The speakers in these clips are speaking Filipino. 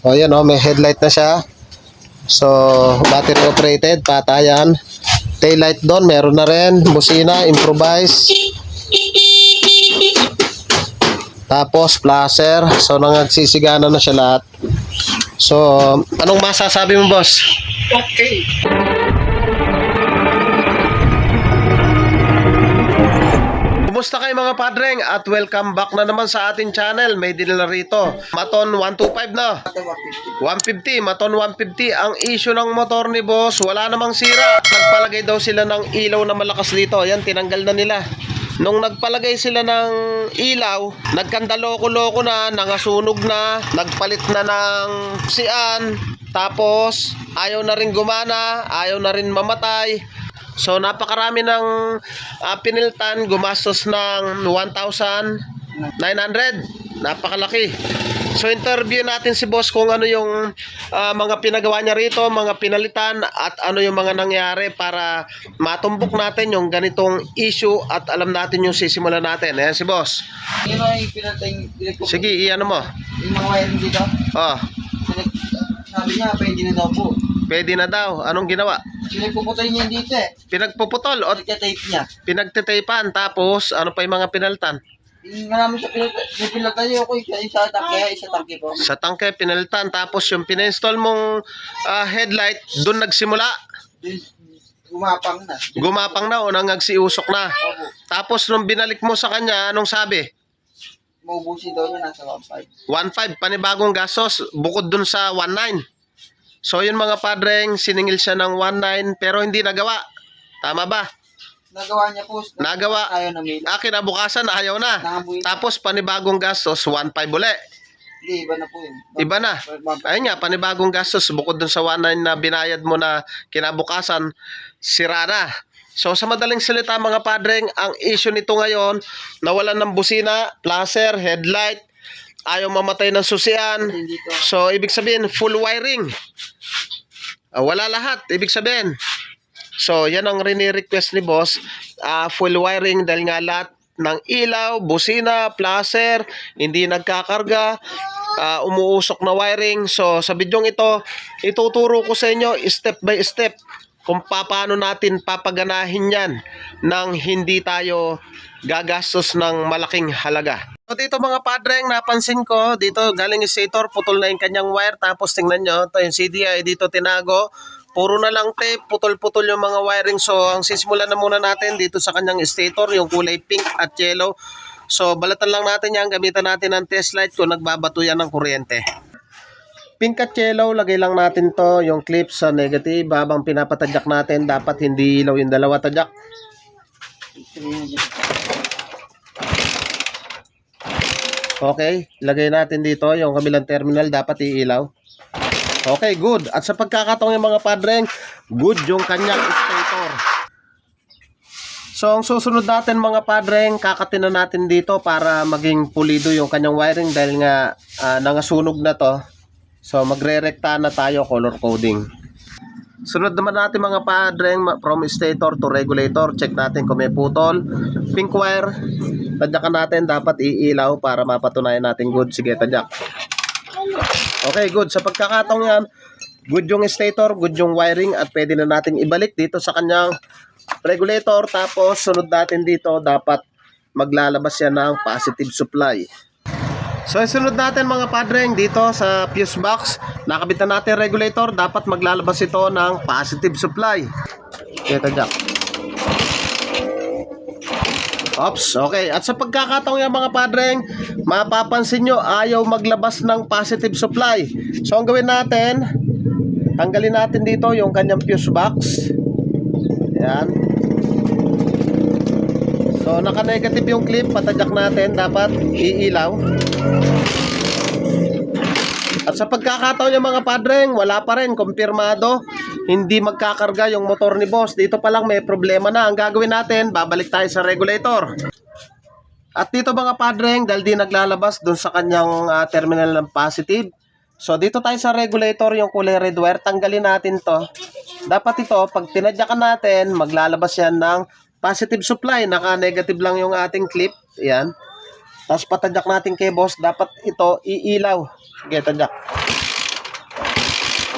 O yan o, may headlight na siya. So, battery operated, patayan. Taillight doon, meron na rin. Busina, improvise. Tapos, flasher. So, nagsisigana na siya lahat. So, anong masasabi mo, boss? Okay. Kumusta kayo mga padreng? At welcome back na naman sa ating channel. May dinala rito. Maton 125 na. 150. Maton 150. Ang issue ng motor ni boss, wala namang sira. Nagpalagay daw sila ng ilaw na malakas dito. Ayan, tinanggal na nila. Nung nagpalagay sila ng ilaw, nagkandaloko-loko na, nangasunog na, nagpalit na ng sian, tapos ayaw na rin gumana, ayaw na rin mamatay. So napakarami ng piniltan, gumastos ng 1,900. Napakalaki. So interview natin si boss kung ano yung mga pinagawa niya rito, mga pinalitan at ano yung mga nangyari para matumbok natin yung ganitong issue at alam natin yung sisimulan natin. Ayan si boss. Yun ay pinatay. Sige, iyan mo. Yung mga wiring dito. Oh, Sabi niya, pwede na daw po. pwede na daw. Anong ginawa? Pinagpuputay niya dito eh. Pinagpuputol o Pinagka-tape niya. pinagtitaypan, tapos ano pa yung mga pinalitan? Yung marami siya pinatay ko isa tangke, isa tangke po. Sa tangke pinalitan, tapos yung pina-install mong headlight doon nagsimula. Gumapang na. Gumapang na o nagsiusok na. Opo. Tapos nung binalik mo sa kanya, anong sabi? Maubusin daw niya nasa 1.5. 1.5 panibagong gastos bukod dun sa 1.9. So yun mga padreng, siningil siya ng 1.9 pero hindi nagawa. Tama ba? Nagawa niya po. Nagawa. Ayaw na may. Kinabukasan ayaw na. Nangabuhin. Tapos panibagong gastos 1.5 uli. Hindi, iba na po yun. Iba na. Ayun nga, panibagong gastos bukod dun sa 1.9 na binayad mo na kinabukasan, sira na. So sa madaling salita mga padreng, ang issue nito ngayon, nawalan ng busina, flasher, headlight, ayaw mamatay ng susian. Dito. So ibig sabihin full wiring. Wala lahat, ibig sabihin. So yan ang rini-request ni boss, full wiring dahil nga lahat ng ilaw, busina, flasher, hindi nagkakarga, umuusok na wiring. So sa bidyong ito, ituturo ko sa inyo step by step kung paano natin papaganahin yan nang hindi tayo gagastos ng malaking halaga. So dito mga padreng, napansin ko, dito galing stator, putol na yung kanyang wire, tapos tingnan nyo, ito yung CDI dito tinago, puro na lang tape, putol-putol yung mga wiring. So ang sisimulan na muna natin dito sa kanyang stator, yung kulay pink at yellow. So balatan lang natin yan, gamitan natin ng test light kung nagbabato yan ng kuryente. Pink at yellow, lagay lang natin to, yung clip sa negative. Habang pinapatadyak natin, dapat hindi ilaw yung dalawa tadyak. Okay, lagay natin dito, yung kabilang terminal dapat iilaw. Okay, good. At sa pagkakataong yung mga padreng, good yung kanyang stator. So ang susunod natin mga padreng, kakatin na natin dito para maging pulido yung kanyang wiring dahil nga nangasunog na to. So magre-rekta na tayo, color coding. Sunod naman natin mga padreng, from stator to regulator, check natin kung may putol. Pink wire, tadyakan natin, dapat iilaw para mapatunayan natin good. Sige, tadyak. Okay, good. Sa pagkakataong yan, good yung stator, good yung wiring, at pwede na natin ibalik dito sa kanyang regulator. Tapos sunod natin dito, dapat maglalabas yan ng positive supply. So sunod natin mga padreng, dito sa fuse box, nakabitan natin regulator, dapat maglalabas ito ng positive supply. Okay, tadyak. Oops, okay. At sa pagkakataong yan mga padreng, mapapansin nyo, ayaw maglabas ng positive supply. So ang gawin natin, tanggalin natin dito yung kanyang fuse box. Ayan. So naka-negative yung clip, patadyak natin, dapat iilaw. At sa pagkakataon yung mga padreng, wala pa rin, kumpirmado, hindi magkakarga yung motor ni boss. Dito pa lang may problema na. Ang gagawin natin, babalik tayo sa regulator. At dito mga padreng, dahil di naglalabas dun sa kanyang terminal ng positive. So dito tayo sa regulator, yung kulay red wire, tanggalin natin to. Dapat ito, pag tinadyakan natin, maglalabas yan ng positive supply. Naka-negative lang yung ating clip. Yan. Tapos patadyak natin kay boss, dapat ito iilaw. Sige, tadyak.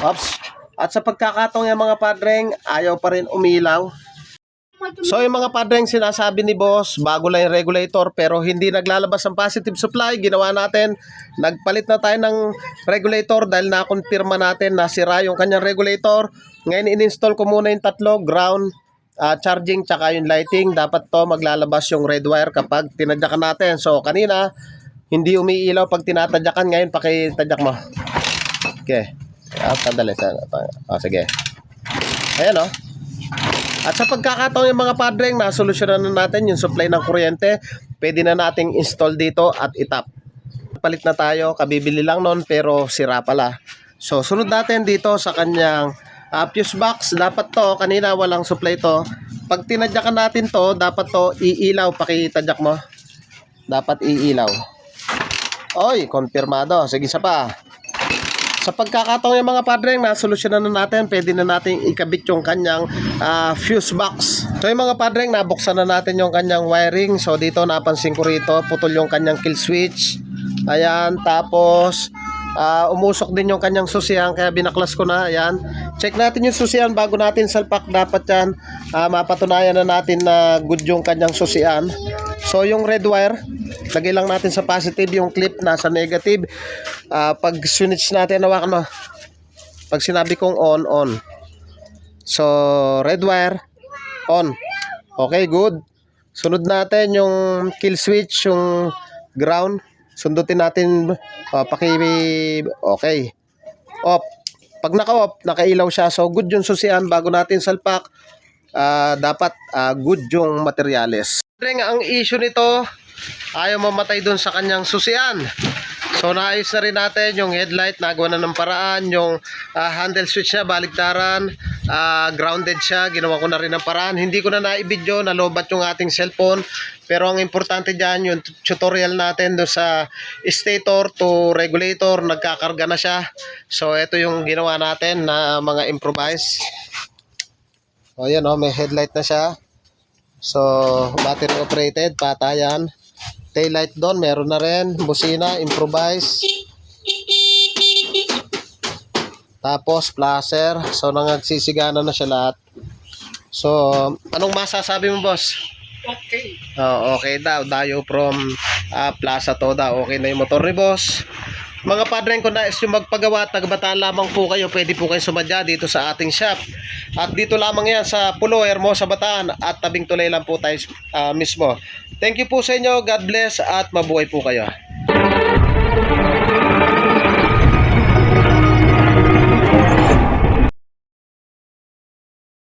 Oops. At sa pagkakataong yung mga padreng, ayaw pa rin umilaw. So yung mga padreng sinasabi ni boss, bago lang yung regulator pero hindi naglalabas ang positive supply, ginawa natin, nagpalit na tayo ng regulator dahil nakonfirma natin na sira yung kanyang regulator. Ngayon in-install ko muna yung tatlo, ground, charging, tsaka yung lighting. Dapat to maglalabas yung red wire kapag tinadyakan natin. So kanina, hindi umiilaw pag tinatadyakan, ngayon pakitadyak mo. Okay. Sandali. Sige. Ayan o. At sa pagkakataon yung mga padreng, nasolusyonan na natin yung supply ng kuryente. Pwede na nating install dito at itap. Palit na tayo, kabibili lang nun pero sira pala. So sunod natin dito sa kanyang fuse box. Dapat to, kanina walang supply to. Pag tinadyakan natin to, dapat to iilaw. Pakitadyak mo. Dapat iilaw. Oy, konfirmado. Sige, isa pa. Sa pagkakataong yung mga padreng, nasolusyonan na natin, pwede na natin ikabit yung kanyang fuse box. So yung mga padreng, nabuksan na natin yung kanyang wiring. So dito napansin ko rito, putol yung kanyang kill switch. Ayan, tapos umusok din yung kanyang susian, kaya binaklas ko na. Ayan, check natin yung susian bago natin salpak. Dapat yan, mapatunayan na natin na good yung kanyang susian. So yung red wire, lagay lang natin sa positive, yung clip nasa negative. Pag switch natin, hawakan mo. Pag sinabi kong on. So red wire, on. Okay, good. Sunod natin yung kill switch, yung ground. Sundutin natin, okay. Off. Pag naka-off, nakailaw siya. So good yung susian bago natin salpak. Dapat good yung materyales. Ang issue nito, ayaw mamatay dun sa kanyang susian. So naayos na rin natin yung headlight, nagawa na ng paraan. Yung handle switch niya, baliktaran, grounded siya, ginawa ko na rin ng paraan. Hindi ko na naibidyo, nalobat yung ating cellphone. Pero ang importante dyan, yung tutorial natin do sa stator to regulator, nagkakarga na siya. So ito yung ginawa natin na mga improvise. O yan o, may headlight na siya. So battery operated, patayan. Taillight doon, meron na rin. Busina, improvise. Tapos flasher. So nangagsisigana na siya lahat. So anong masasabi mo, boss? Okay. Okay daw. Dayo from Plaza Toda. Okay na yung motor ni boss. Mga padreng, kung nais yung magpagawa at nagbataan lamang po kayo, pwede po kayo sumadya dito sa ating shop. At dito lamang yan sa Pulo, Hermosa, Bataan at tabing tulay lang po tayo mismo. Thank you po sa inyo. God bless at mabuhay po kayo.